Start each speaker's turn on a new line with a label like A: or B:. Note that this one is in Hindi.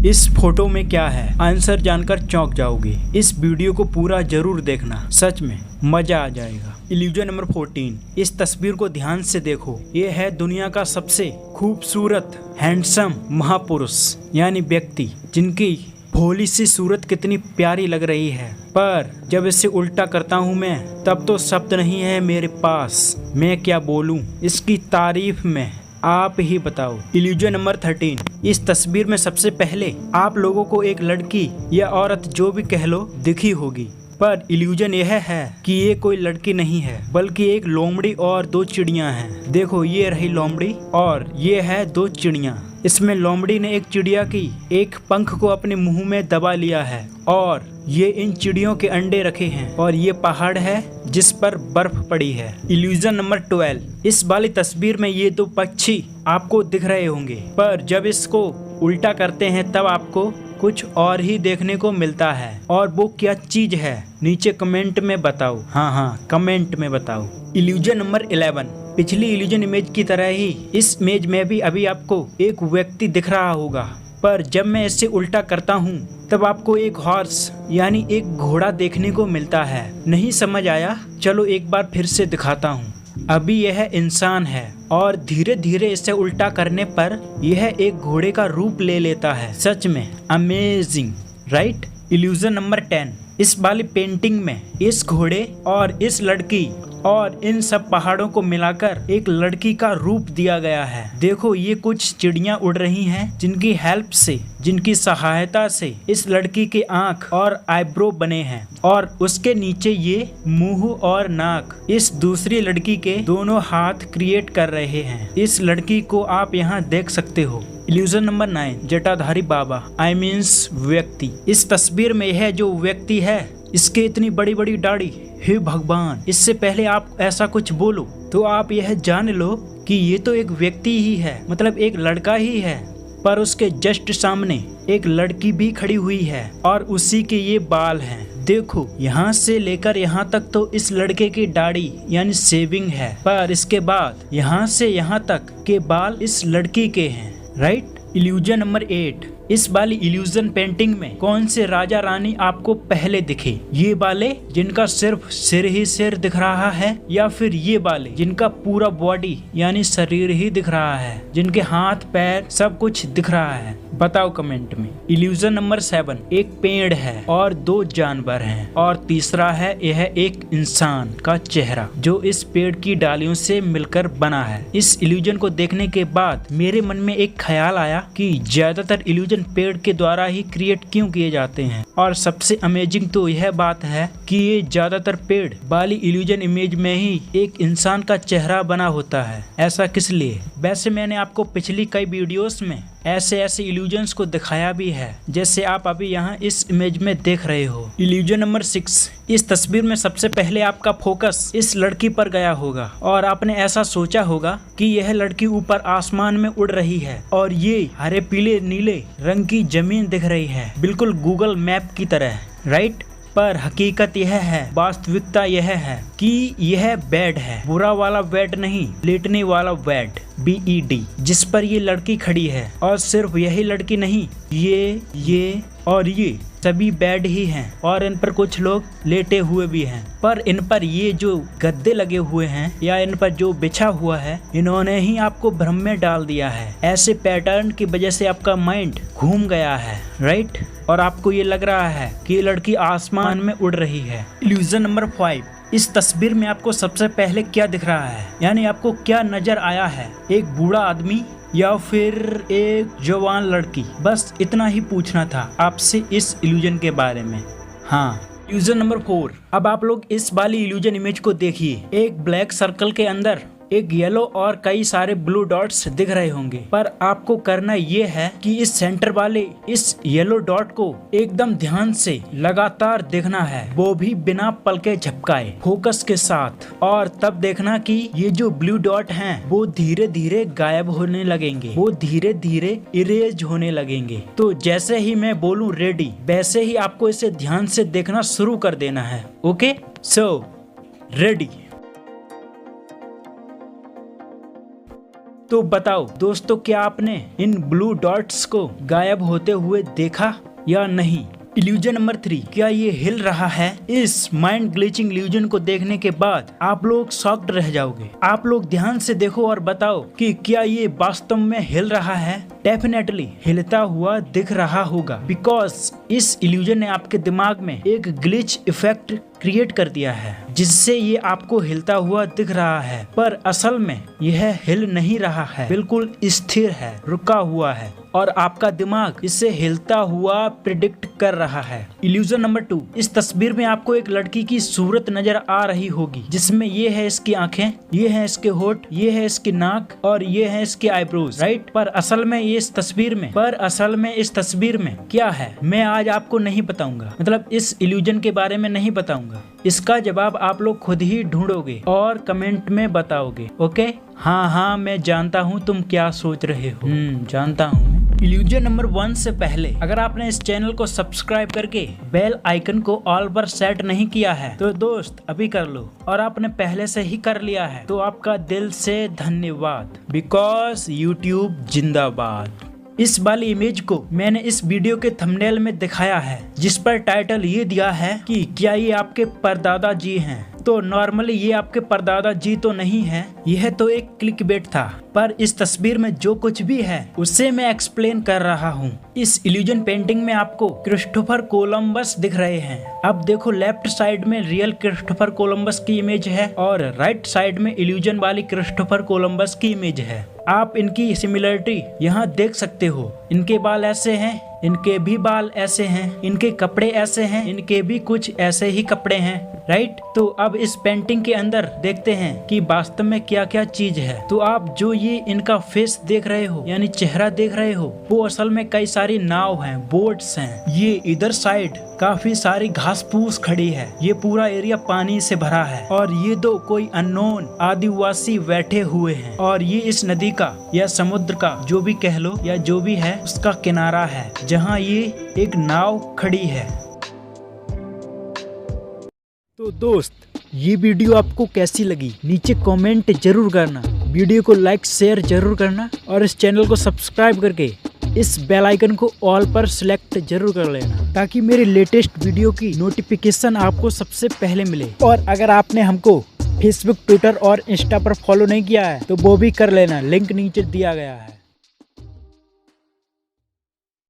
A: इस फोटो में क्या है, आंसर जानकर चौंक जाओगे। इस वीडियो को पूरा जरूर देखना, सच में मजा आ जाएगा। Illusion number 14। इस तस्वीर को ध्यान से देखो। ये है दुनिया का सबसे खूबसूरत हैंडसम महापुरुष यानी व्यक्ति, जिनकी भोली सी सूरत कितनी प्यारी लग रही है। पर जब इसे उल्टा करता हूँ मैं, तब तो शब्द नहीं है मेरे पास, मैं क्या बोलूँ इसकी तारीफ में, आप ही बताओ। Illusion number 13। इस तस्वीर में सबसे पहले आप लोगों को एक लड़की या औरत जो भी कह लो दिखी होगी, पर इल्यूजन यह है कि ये कोई लड़की नहीं है, बल्कि एक लोमड़ी और दो चिड़िया हैं। देखो, ये रही लोमड़ी और ये है दो चिड़िया। इसमें लोमड़ी ने एक चिड़िया की एक पंख को अपने मुंह में दबा लिया है और ये इन चिड़ियों के अंडे रखे हैं, और ये पहाड़ है जिस पर बर्फ पड़ी है। Illusion number 12। इस वाली तस्वीर में ये दो पक्षी आपको दिख रहे होंगे, पर जब इसको उल्टा करते हैं तब आपको कुछ और ही देखने को मिलता है। और वो क्या चीज है, नीचे कमेंट में बताओ। हाँ, कमेंट में बताओ। Illusion number 11। पिछली इल्यूजन इमेज की तरह ही इस इमेज में भी अभी आपको एक व्यक्ति दिख रहा होगा, पर जब मैं इसे उल्टा करता हूँ तब आपको एक हॉर्स यानी एक घोड़ा देखने को मिलता है। नहीं समझ आया? चलो एक बार फिर से दिखाता हूँ। अभी यह इंसान है और धीरे धीरे इसे उल्टा करने पर यह एक घोड़े का रूप ले लेता है। सच में अमेजिंग, राइट? Illusion number 10। इस वाली पेंटिंग में इस घोड़े और इस लड़की और इन सब पहाड़ों को मिलाकर एक लड़की का रूप दिया गया है। देखो, ये कुछ चिड़ियां उड़ रही हैं, जिनकी हेल्प से, जिनकी सहायता से इस लड़की के आंख और आईब्रो बने हैं, और उसके नीचे ये मुंह और नाक इस दूसरी लड़की के दोनों हाथ क्रिएट कर रहे हैं। इस लड़की को आप यहाँ देख सकते हो। Illusion number 9। जटाधारी बाबा आई मीन्स व्यक्ति। इस तस्वीर में यह जो व्यक्ति है, इसके इतनी बड़ी बड़ी दाढ़ी, हे भगवान! इससे पहले आप ऐसा कुछ बोलो तो आप यह जान लो कि ये तो एक व्यक्ति ही है, मतलब एक लड़का ही है, पर उसके जस्ट सामने एक लड़की भी खड़ी हुई है और उसी के ये बाल हैं। देखो, यहाँ से लेकर यहाँ तक तो इस लड़के की दाढ़ी यानी शेविंग है, पर इसके बाद यहाँ से यहाँ तक के बाल इस लड़की के हैं, राइट? Illusion number 8। इस वाली इल्यूजन पेंटिंग में कौन से राजा रानी आपको पहले दिखे? ये वाले जिनका सिर्फ सिर ही सिर दिख रहा है, या फिर ये वाले जिनका पूरा बॉडी यानी शरीर ही दिख रहा है, जिनके हाथ पैर सब कुछ दिख रहा है? बताओ कमेंट में। Illusion number 7। एक पेड़ है और दो जानवर हैं, और तीसरा है यह एक इंसान का चेहरा जो इस पेड़ की डालियों से मिलकर बना है। इस इल्यूजन को देखने के बाद मेरे मन में एक ख्याल आया कि ज्यादातर इल्यूजन पेड़ के द्वारा ही क्रिएट क्यों किए जाते हैं, और सबसे अमेजिंग तो यह बात है कि ये ज्यादातर पेड़ वाली इल्यूजन इमेज में ही एक इंसान का चेहरा बना होता है। ऐसा किस लिए? वैसे मैंने आपको पिछली कई वीडियोस में ऐसे इल्यूजन्स को दिखाया भी है, जैसे आप अभी यहाँ इस इमेज में देख रहे हो। Illusion number 6। इस तस्वीर में सबसे पहले आपका फोकस इस लड़की पर गया होगा और आपने ऐसा सोचा होगा कि यह लड़की ऊपर आसमान में उड़ रही है और ये हरे पीले नीले रंग की जमीन दिख रही है, बिल्कुल गूगल मैप की तरह, राइट? पर हकीकत यह है, वास्तविकता यह है कि यह बेड है, बुरा वाला बेड नहीं, लेटने वाला बेड, BED, जिस पर ये लड़की खड़ी है। और सिर्फ यही लड़की नहीं, ये और ये सभी बेड ही हैं, और इन पर कुछ लोग लेटे हुए भी हैं, पर इन पर ये जो गद्दे लगे हुए हैं या इन पर जो बिछा हुआ है, इन्होंने ही आपको भ्रम में डाल दिया है। ऐसे पैटर्न की वजह से आपका माइंड घूम गया है, राइट? और आपको ये लग रहा है कि ये लड़की आसमान में उड़ रही है। Illusion number 5। इस तस्वीर में आपको सबसे पहले क्या दिख रहा है, यानी आपको क्या नजर आया है? एक बूढ़ा आदमी या फिर एक जवान लड़की? बस इतना ही पूछना था आपसे इस इल्यूजन के बारे में। हाँ, इल्यूजन नंबर 4। अब आप लोग इस वाली इल्यूजन इमेज को देखिए। एक ब्लैक सर्कल के अंदर एक येलो और कई सारे ब्लू डॉट्स दिख रहे होंगे, पर आपको करना ये है कि इस सेंटर वाले इस येलो डॉट को एकदम ध्यान से लगातार देखना है, वो भी बिना पलके झपकाए, फोकस के साथ। और तब देखना कि ये जो ब्लू डॉट हैं वो धीरे धीरे गायब होने लगेंगे, वो धीरे धीरे इरेज होने लगेंगे। तो जैसे ही मैं बोलूं रेडी, वैसे ही आपको इसे ध्यान से देखना शुरू कर देना है। Okay, so ready. तो बताओ दोस्तों, क्या आपने इन ब्लू डॉट्स को गायब होते हुए देखा या नहीं? इल्यूजन नंबर 3, क्या ये हिल रहा है? इस माइंड ग्लिचिंग इल्यूजन को देखने के बाद आप लोग शॉक्ड रह जाओगे। आप लोग ध्यान से देखो और बताओ कि क्या ये वास्तव में हिल रहा है? डेफिनेटली हिलता हुआ दिख रहा होगा, बिकॉज इस इल्यूजन ने आपके दिमाग में एक ग्लिच इफेक्ट क्रिएट कर दिया है, जिससे ये आपको हिलता हुआ दिख रहा है, पर असल में यह हिल नहीं रहा है, बिल्कुल स्थिर है, रुका हुआ है और आपका दिमाग इसे हिलता हुआ प्रिडिक्ट कर रहा है। इल्यूजन नंबर 2, इस तस्वीर में आपको एक लड़की की सूरत नजर आ रही होगी, जिसमें ये है इसकी आंखें, ये है इसके होठ, ये है इसकी नाक और ये है इसके आईब्रोज, राइट? पर असल में इस तस्वीर में क्या है, मैं आज आपको नहीं बताऊंगा, मतलब इस इल्यूजन के बारे में नहीं बताऊंगा। इसका जवाब आप लोग खुद ही ढूंढोगे और कमेंट में बताओगे, ओके? हाँ, मैं जानता हूँ तुम क्या सोच रहे हो, जानता हूँ। इल्यूजन नंबर 1 से पहले अगर आपने इस चैनल को सब्सक्राइब करके बेल आइकन को ऑल पर सेट नहीं किया है तो दोस्त अभी कर लो, और आपने पहले से ही कर लिया है तो आपका दिल से धन्यवाद, बिकॉज यूट्यूब जिंदाबाद। इस वाली इमेज को मैंने इस वीडियो के थंबनेल में दिखाया है, जिस पर टाइटल ये दिया है कि क्या ये आपके परदादा जी हैं? तो नॉर्मली ये आपके परदादा जी तो नहीं है, यह तो एक क्लिकबेट था, पर इस तस्वीर में जो कुछ भी है उसे मैं एक्सप्लेन कर रहा हूँ। इस इल्यूजन पेंटिंग में आपको क्रिस्टोफर कोलंबस दिख रहे हैं। अब देखो, लेफ्ट साइड में रियल क्रिस्टोफर कोलंबस की इमेज है और राइट साइड में इल्यूजन वाली क्रिस्टोफर कोलंबस की इमेज है। आप इनकी सिमिलरिटी यहाँ देख सकते हो, इनके बाल ऐसे हैं, इनके भी बाल ऐसे हैं, इनके कपड़े ऐसे हैं, इनके भी कुछ ऐसे ही कपड़े हैं, राइट? तो अब इस पेंटिंग के अंदर देखते हैं कि वास्तव में क्या क्या चीज है। तो आप जो ये इनका फेस देख रहे हो, यानी चेहरा देख रहे हो, वो असल में कई सारी नाव हैं, बोट्स हैं। ये इधर साइड काफी सारी घास फूस खड़ी है, ये पूरा एरिया पानी से भरा है और ये दो कोई अननोन आदिवासी बैठे हुए हैं, और ये इस नदी का या समुद्र का जो भी कह लो या जो भी है उसका किनारा है, जहाँ ये एक नाव खड़ी है। तो दोस्त, ये वीडियो आपको कैसी लगी नीचे कमेंट जरूर करना, वीडियो को लाइक शेयर जरूर करना और इस चैनल को सब्सक्राइब करके इस बेल आइकन को ऑल पर सिलेक्ट जरूर कर लेना, ताकि मेरे लेटेस्ट वीडियो की नोटिफिकेशन आपको सबसे पहले मिले। और अगर आपने हमको फेसबुक, ट्विटर और इंस्टा पर फॉलो नहीं किया है तो वो भी कर लेना, लिंक नीचे दिया गया है।